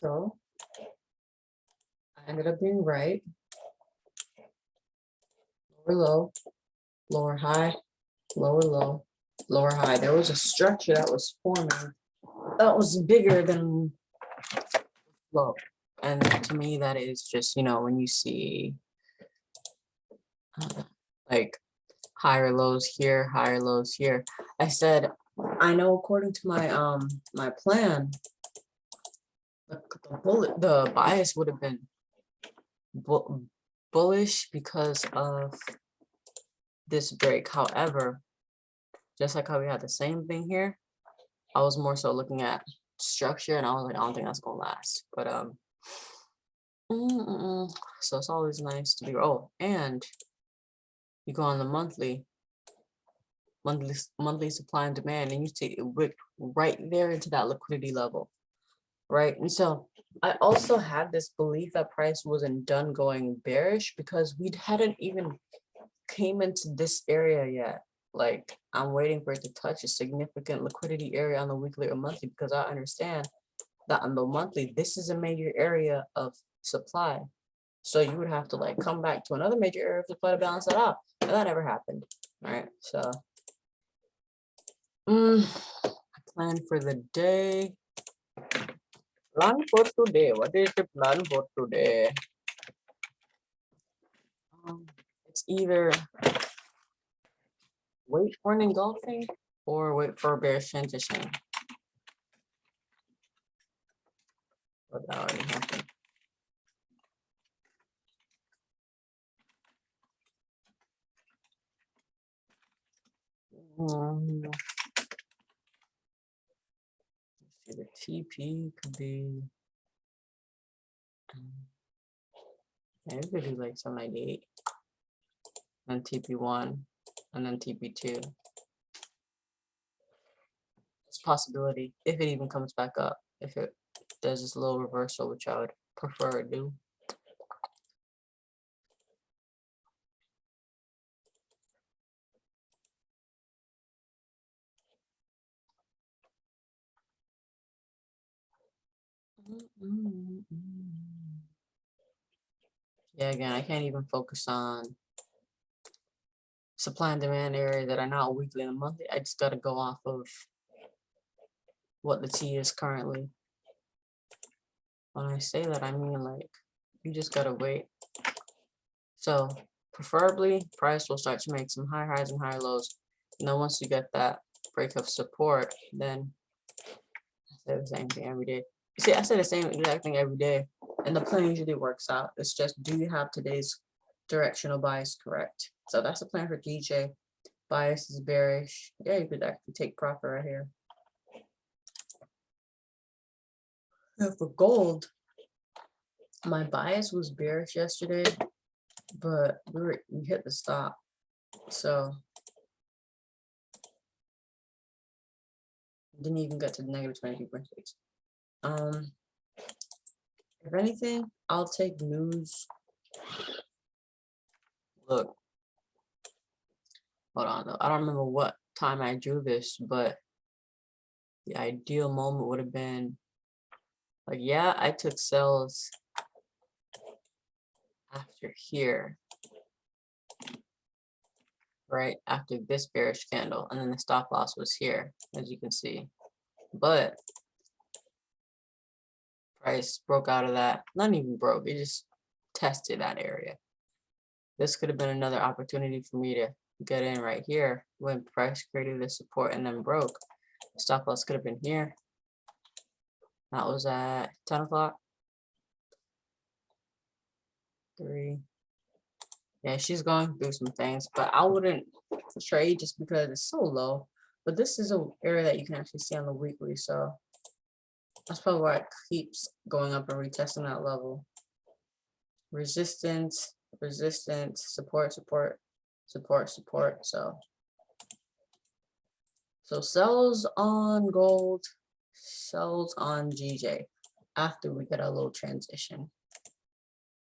So I ended up being right. Lower low, lower high, lower low, lower high. There was a structure that was forming that was bigger than low. And to me, that is just, when you see like higher lows here, higher lows here. I said, I know according to my my plan, the bias would have been bullish because of this break. However, just like how we had the same thing here, I was more so looking at structure, and I was like, I don't think that's gonna last. But so it's always nice to be. Oh, and you go on the monthly supply and demand, and you see it whipped right there into that liquidity level, right? And so I also had this belief that price wasn't done going bearish because we hadn't even came into this area yet. Like, I'm waiting for it to touch a significant liquidity area on the weekly or monthly, because I understand that on the monthly, this is a major area of supply. So you would have to like come back to another major area of supply to balance that out. And that never happened. All right. So plan for the day. Plan for today. What is the plan for today? It's either wait for an engulfing or wait for a bearish transition. But that already happened. The TP could be maybe we could do like 798, then TP1, and then TP2. It's a possibility if it even comes back up. If it does this little reversal, which I would prefer to do. Yeah, again, I can't even focus on supply and demand area that are not weekly and monthly. I just got to go off of what the T is currently. When I say that, I mean like you just got to wait. So preferably price will start to make some high highs and high lows. And then once you get that break of support, then I say the same thing every day. You see, I say the same exact thing every day, and the plan usually works out. It's just, do you have today's directional bias correct? So that's the plan for DJ. Bias is bearish. Yeah, you could actually take profit right here. And for gold, my bias was bearish yesterday, but we hit the stop. So didn't even get to the negative 22.6. If anything, I'll take news. Look, hold on though. I don't remember what time I drew this, but the ideal moment would have been like, yeah, I took sells after here, right after this bearish candle, and then the stop loss was here, as you can see. But price broke out of that. Not even broke, it just tested that area. This could have been another opportunity for me to get in right here when price created the support and then broke. Stop loss could have been here. That was at 10 o'clock. 3. Yeah, she's going through some things, but I wouldn't trade just because it's so low. But this is an area that you can actually see on the weekly, so that's probably why it keeps going up and retesting that level. Resistance, resistance, support, support, support, support. So sells on gold, sells on GJ after we get a little transition.